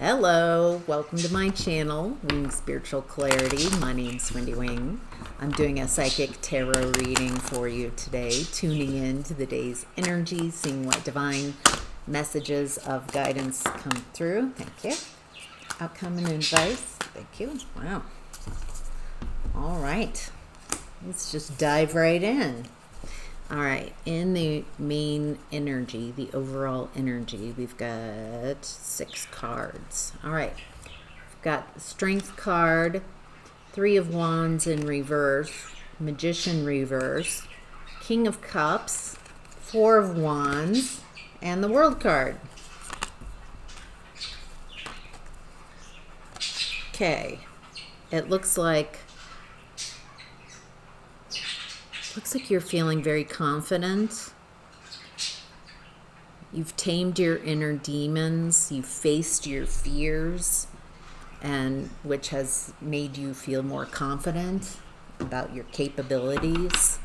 Hello, welcome to my channel, Wing Spiritual Clarity. My name's Wendy Wing. I'm doing a psychic tarot reading for you today, tuning in to the day's energy, seeing what divine messages of guidance come through. Thank you. Outcome and advice. Thank you. Wow. All right. Let's just dive right in. All right, in the main energy, the overall energy, we've got 6 cards. All right, we've got the Strength card, 3 of Wands in reverse, Magician reverse, King of Cups, 4 of Wands, and the World card. Okay, it looks like you're feeling very confident. You've tamed your inner demons. You've faced your fears, and which has made you feel more confident about your capabilities.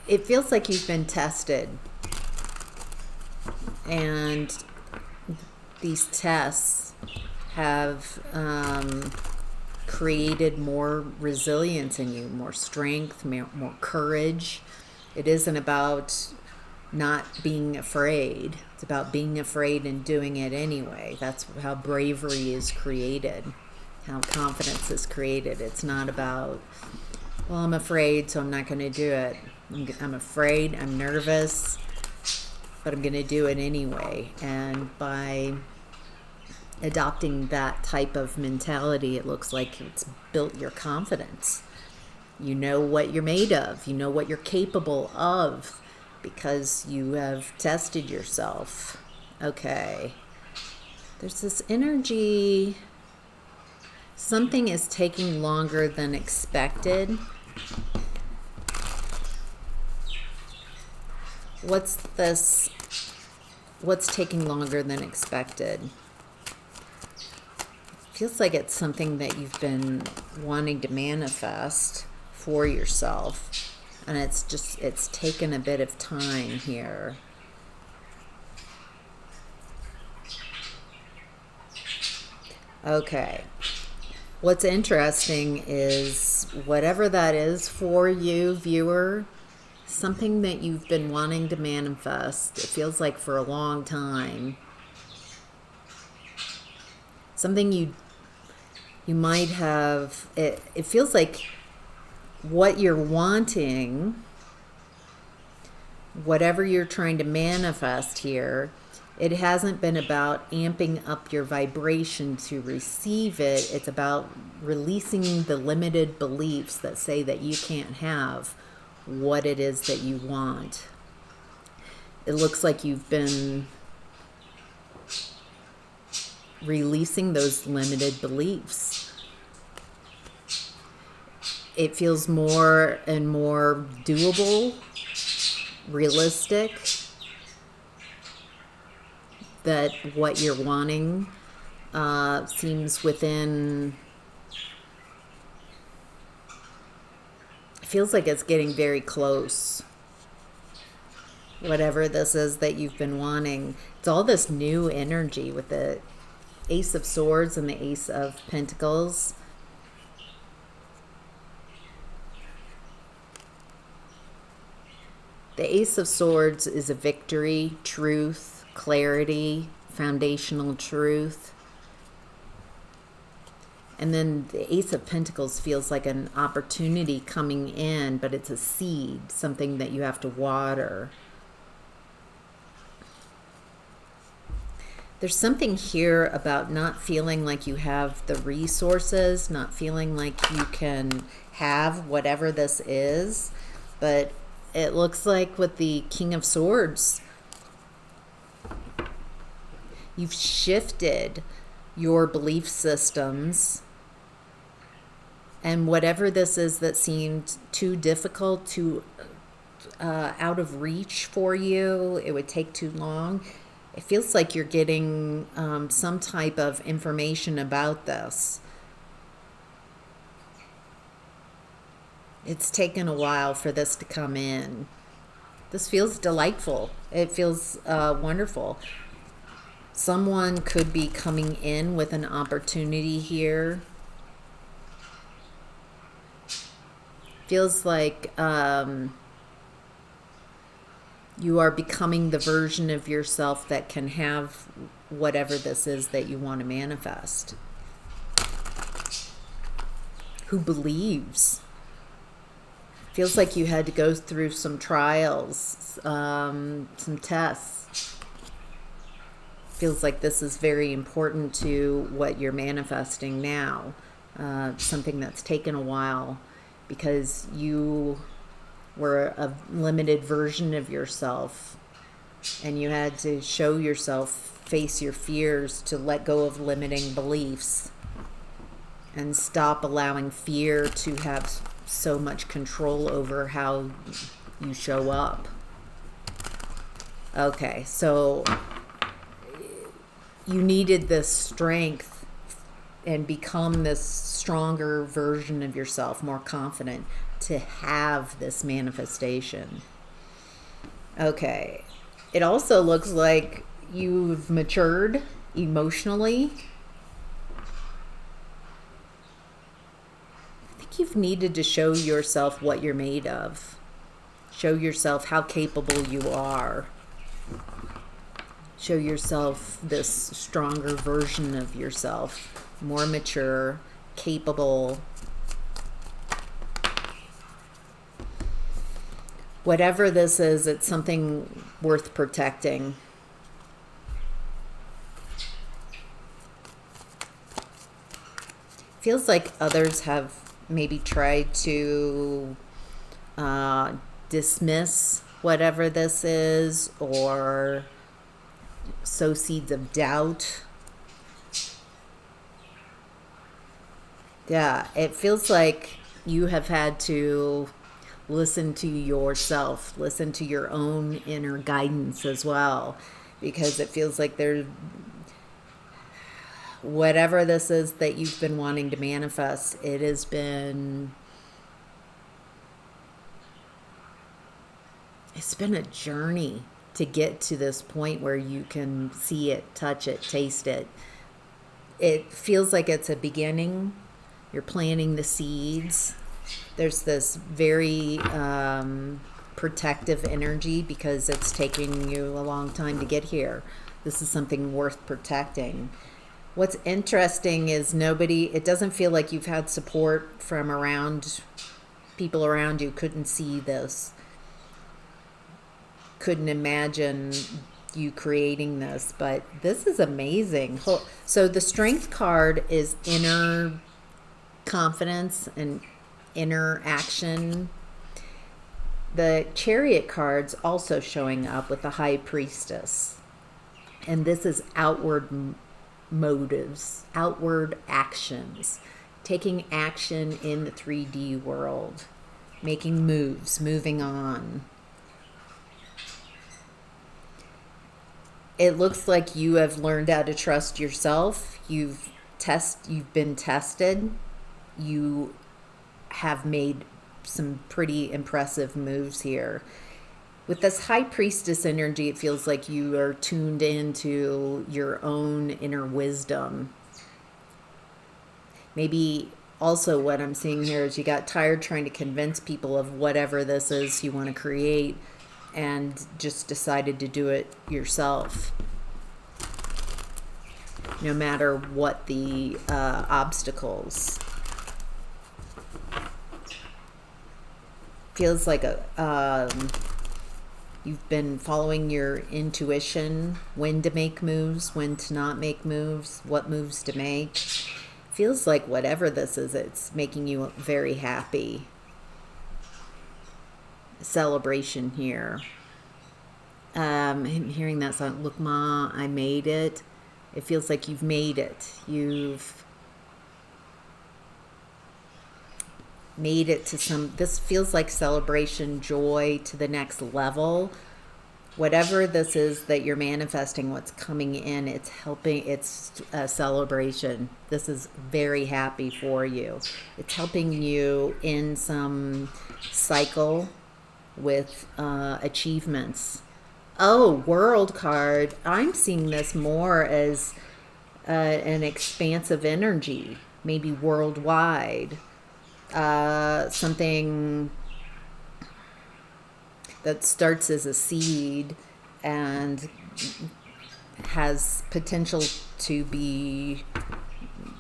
It feels like you've been tested, and these tests have created more resilience in you, more strength, more courage. It isn't about not being afraid. It's about being afraid and doing it anyway. That's how bravery is created, how confidence is created. It's not about, well, I'm afraid, so I'm not going to do it. I'm afraid, I'm nervous, but I'm going to do it anyway. And by adopting that type of mentality, it looks like it's built your confidence. You know what you're made of. You know what you're capable of because you have tested yourself. Okay. There's this energy. Something is taking longer than expected. What's this? What's taking longer than expected? Feels like it's something that you've been wanting to manifest for yourself, and it's taken a bit of time here. Okay, what's interesting is whatever that is for you, viewer, something that you've been wanting to manifest, it feels like for a long time, something you might have, it feels like what you're wanting, whatever you're trying to manifest here, it hasn't been about amping up your vibration to receive it. It's about releasing the limited beliefs that say that you can't have what it is that you want. It looks like you've been releasing those limited beliefs. It feels more and more doable, realistic, that what you're wanting seems within, it feels like it's getting very close. Whatever this is that you've been wanting, it's all this new energy with the Ace of Swords and the Ace of Pentacles. The Ace of Swords is a victory, truth, clarity, foundational truth. And then the Ace of Pentacles feels like an opportunity coming in, but it's a seed, something that you have to water. There's something here about not feeling like you have the resources, not feeling like you can have whatever this is. But it looks like with the King of Swords, you've shifted your belief systems. And whatever this is that seemed too difficult, too out of reach for you, it would take too long. It feels like you're getting some type of information about this. It's taken a while for this to come in. This feels delightful. It feels wonderful. Someone could be coming in with an opportunity here. Feels like you are becoming the version of yourself that can have whatever this is that you want to manifest. Who believes. Feels like you had to go through some trials, some tests. Feels like this is very important to what you're manifesting now. Something that's taken a while because you were a limited version of yourself and you had to show yourself, face your fears, to let go of limiting beliefs and stop allowing fear to have so much control over how you show up. Okay, so you needed this strength and become this stronger version of yourself, more confident, to have this manifestation. Okay, it also looks like you've matured emotionally. You've needed to show yourself what you're made of. Show yourself how capable you are. Show yourself this stronger version of yourself, more mature, capable. Whatever this is, it's something worth protecting. Feels like others have maybe try to dismiss whatever this is or sow seeds of doubt. Yeah, it feels like you have had to listen to yourself, listen to your own inner guidance as well, because it feels like there's whatever this is that you've been wanting to manifest, it's been a journey to get to this point where you can see it, touch it, taste it. It feels like it's a beginning. You're planting the seeds. There's this very protective energy because it's taking you a long time to get here. This is something worth protecting. What's interesting is it doesn't feel like you've had support from people around you couldn't see this, couldn't imagine you creating this, but this is amazing. So the Strength card is inner confidence and inner action. The Chariot card's also showing up with the High Priestess, and this is outward motives, outward actions, taking action in the 3D world, making moves, moving on. It looks like you have learned how to trust yourself. You've been tested. You have made some pretty impressive moves here. With this High Priestess energy, it feels like you are tuned into your own inner wisdom. Maybe also what I'm seeing here is you got tired trying to convince people of whatever this is you want to create and just decided to do it yourself. No matter what the obstacles. Feels like you've been following your intuition, when to make moves, when to not make moves, what moves to make. Feels like whatever this is, it's making you very happy. Celebration here. I'm hearing that song, Look Ma, I Made It. It feels like you've made it. You've made it to this feels like celebration, joy to the next level. Whatever this is that you're manifesting, what's coming in, it's a celebration. This is very happy for you. It's helping you in some cycle with achievements. Oh, World card. I'm seeing this more as an expansive energy, maybe worldwide. Something that starts as a seed and has potential to be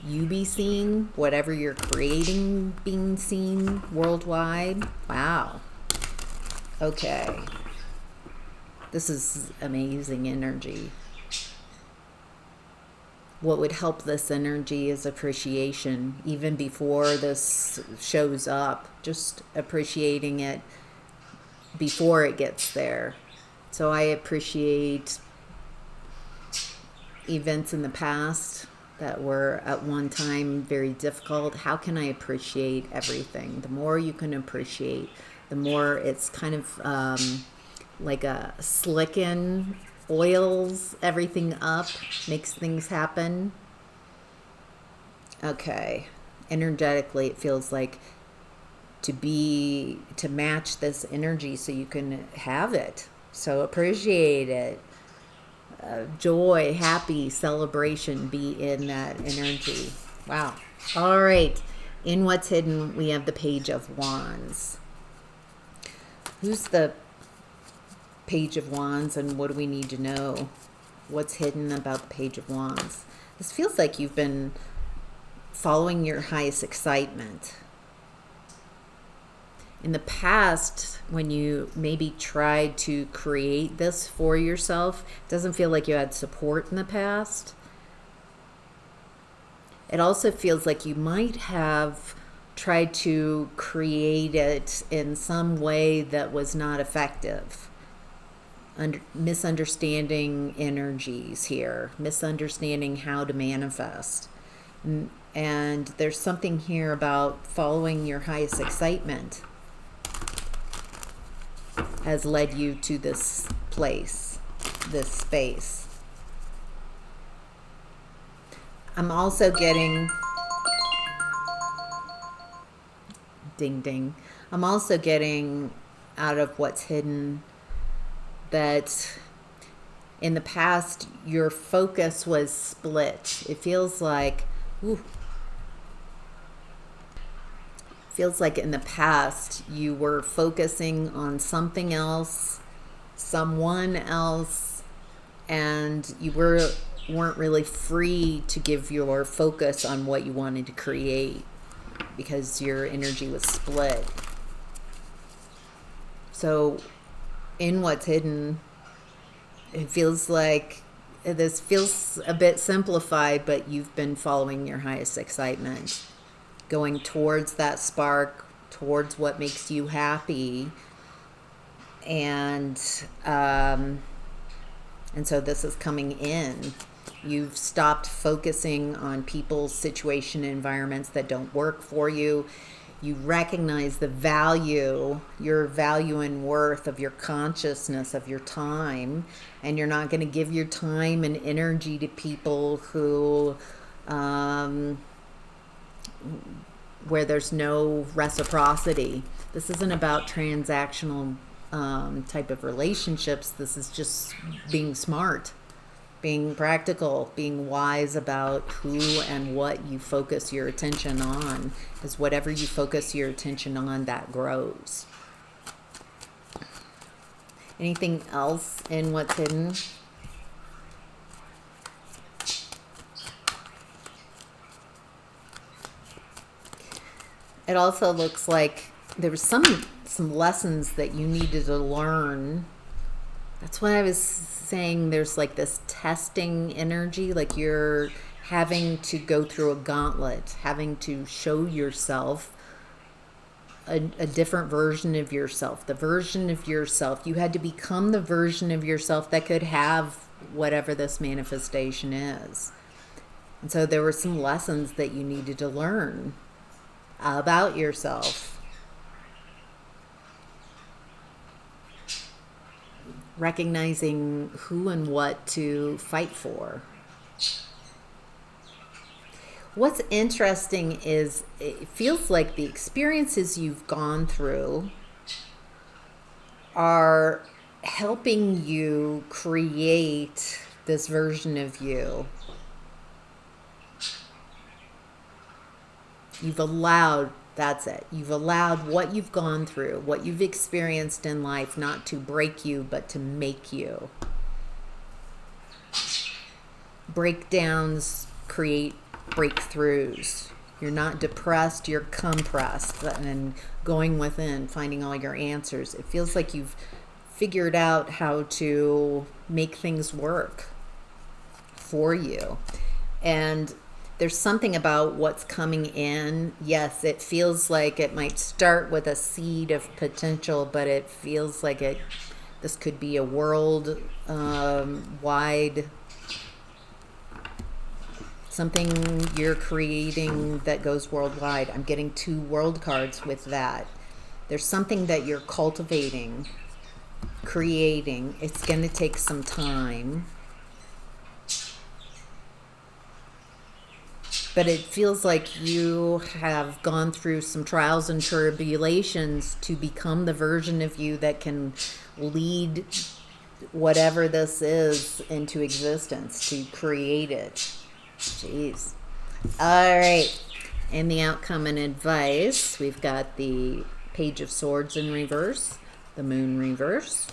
you be seen, whatever you're creating being seen worldwide. Wow. Okay. This is amazing energy. What would help this energy is appreciation, even before this shows up, just appreciating it before it gets there. So I appreciate events in the past that were at one time very difficult. How can I appreciate everything? The more you can appreciate, the more it's kind of like a slicken, oils everything up, makes things happen. Okay. Energetically, it feels like to match this energy so you can have it. So appreciate it. Joy, happy, celebration, be in that energy. Wow. All right. In What's Hidden, we have the Page of Wands. Who's the Page of Wands, and what do we need to know? What's hidden about the Page of Wands? This feels like you've been following your highest excitement. In the past, when you maybe tried to create this for yourself, it doesn't feel like you had support in the past. It also feels like you might have tried to create it in some way that was not effective. Misunderstanding energies here, misunderstanding how to manifest. And there's something here about following your highest excitement has led you to this place, this space. I'm also getting ding ding. I'm also getting out of What's Hidden that in the past your focus was split. It feels like in the past you were focusing on something else, someone else, and you weren't really free to give your focus on what you wanted to create because your energy was split. So in What's Hidden, it feels like this feels a bit simplified, but you've been following your highest excitement, going towards that spark, towards what makes you happy. And so this is coming in. You've stopped focusing on people's situation, environments that don't work for you. You recognize the value, your value and worth of your consciousness, of your time, and you're not going to give your time and energy to people who where there's no reciprocity. This isn't about transactional type of relationships. This is just being smart, being practical, being wise about who and what you focus your attention on, because whatever you focus your attention on, that grows. Anything else in What's Hidden? It also looks like there was some lessons that you needed to learn. That's why I was saying there's like this testing energy, like you're having to go through a gauntlet, having to show yourself a different version of yourself, the version of yourself. You had to become the version of yourself that could have whatever this manifestation is. And so there were some lessons that you needed to learn about yourself. Recognizing who and what to fight for. What's interesting is it feels like the experiences you've gone through are helping you create this version of you. You've allowed, that's it. You've allowed what you've gone through, what you've experienced in life, not to break you, but to make you. Breakdowns create breakthroughs. You're not depressed, you're compressed, and going within, finding all your answers. It feels like you've figured out how to make things work for you. And there's something about what's coming in. Yes, it feels like it might start with a seed of potential, but it feels like this could be a world wide, something you're creating that goes worldwide. I'm getting 2 world cards with that. There's something that you're cultivating, creating. It's going to take some time. But it feels like you have gone through some trials and tribulations to become the version of you that can lead whatever this is into existence, to create it. Jeez. All right. In the outcome and advice, we've got the Page of Swords in reverse, the Moon reverse,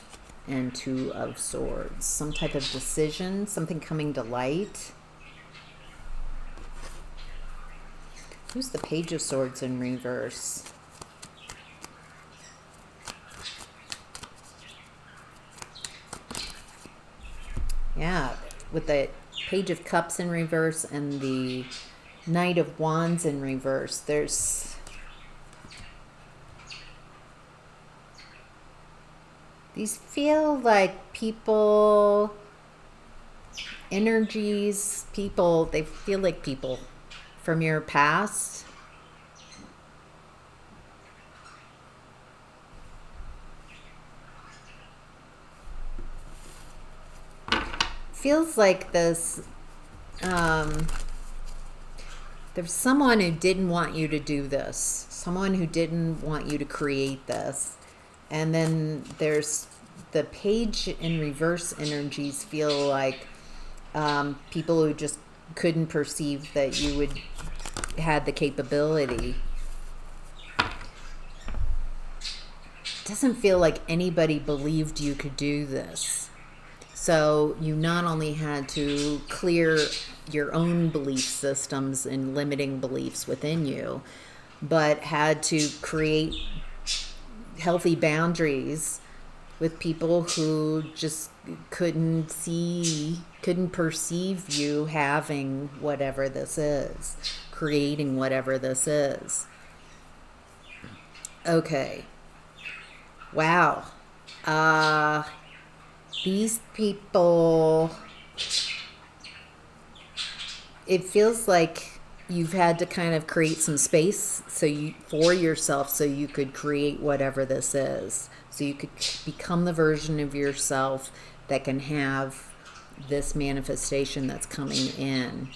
and 2 of Swords. Some type of decision, something coming to light. Who's the Page of Swords in reverse? Yeah, with the Page of Cups in reverse and the Knight of Wands in reverse. These feel like people, energies, people, they feel like people from your past. Feels like this, there's someone who didn't want you to do this, someone who didn't want you to create this. And then there's the Page in reverse energies feel like people who just couldn't perceive that you would had the capability. Doesn't feel like anybody believed you could do this. So you not only had to clear your own belief systems and limiting beliefs within you, but had to create healthy boundaries with people who just couldn't perceive you having whatever this is, creating whatever this is. Okay. Wow. These people, it feels like you've had to kind of create some space for yourself so you could create whatever this is. So you could become the version of yourself that can have this manifestation that's coming in.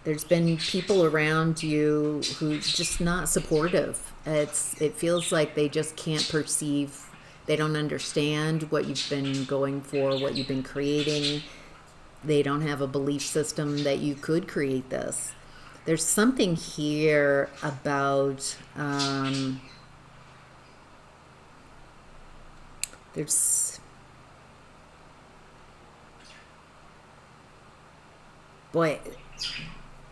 There's been people around you who just not supportive. It feels like they just can't perceive. They don't understand what you've been going for, what you've been creating. They don't have a belief system that you could create this. There's something here about boy,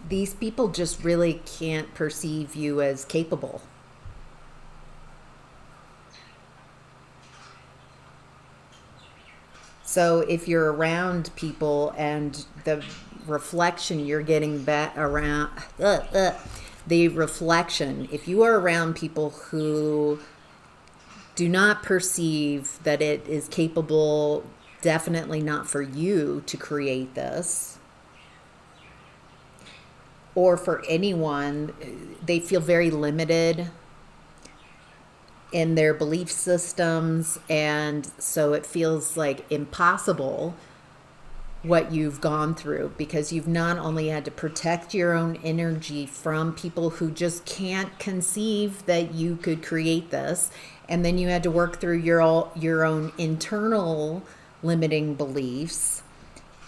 these people just really can't perceive you as capable. So if you're around people and the reflection you're getting back around, the reflection, if you are around people who do not perceive that it is capable, definitely not for you to create this, or for anyone, they feel very limited in their belief systems, and so it feels like impossible what you've gone through, because you've not only had to protect your own energy from people who just can't conceive that you could create this, and then you had to work through your own internal limiting beliefs.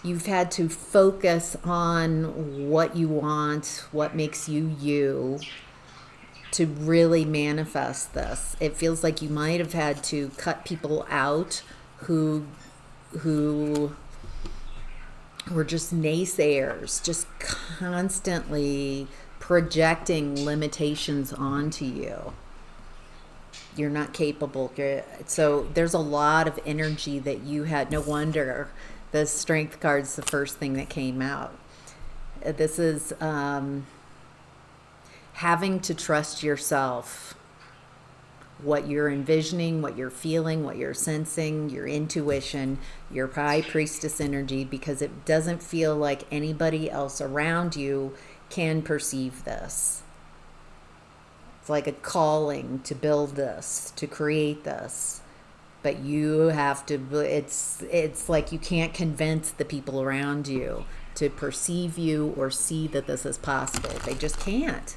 You've had to focus on what you want, what makes you you, to really manifest this. It feels like you might have had to cut people out who were just naysayers, just constantly projecting limitations onto you. You're not capable. So there's a lot of energy that you had. No wonder the Strength card's the first thing that came out. This is having to trust yourself, what you're envisioning, what you're feeling, what you're sensing, your intuition, your high priestess energy, because it doesn't feel like anybody else around you can perceive this. It's like a calling to build this, to create this. But you have to, it's like you can't convince the people around you to perceive you or see that this is possible. They just can't.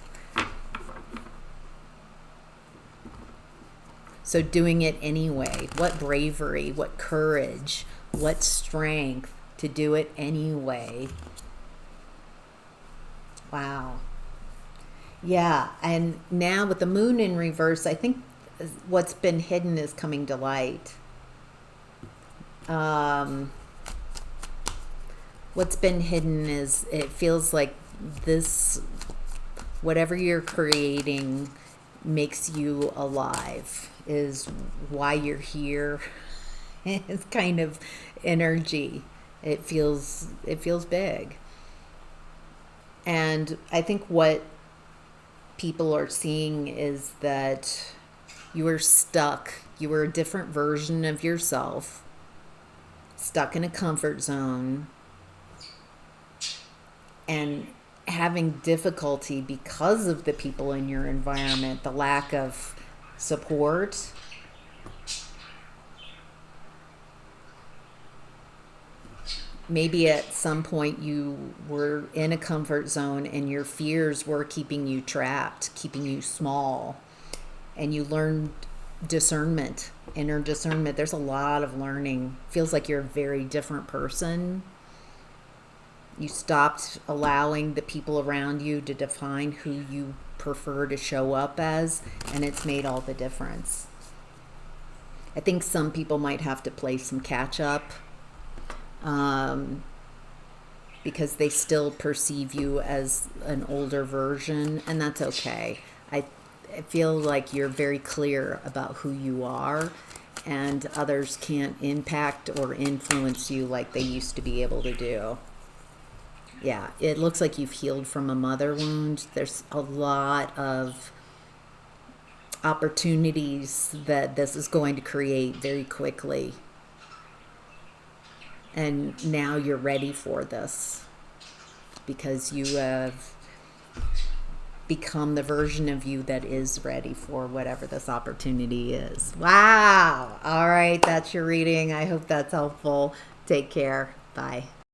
So doing it anyway, what bravery, what courage, what strength to do it anyway. Wow. Yeah, and now with the moon in reverse, I think what's been hidden is coming to light. What's been hidden is, it feels like this, whatever you're creating makes you alive, is why you're here. It's kind of energy. It feels big. And I think what people are seeing is that you were stuck. You were a different version of yourself, stuck in a comfort zone, and having difficulty because of the people in your environment, the lack of support. Maybe at some point you were in a comfort zone and your fears were keeping you trapped, keeping you small, and you learned discernment, inner discernment. There's a lot of learning. Feels like you're a very different person. You stopped allowing the people around you to define who you prefer to show up as, and it's made all the difference. I think some people might have to play some catch up, because they still perceive you as an older version, and that's okay. I feel like you're very clear about who you are, and others can't impact or influence you like they used to be able to do. Yeah, it looks like you've healed from a mother wound. There's a lot of opportunities that this is going to create very quickly. And now you're ready for this because you have become the version of you that is ready for whatever this opportunity is. Wow. All right, that's your reading. I hope that's helpful. Take care. Bye.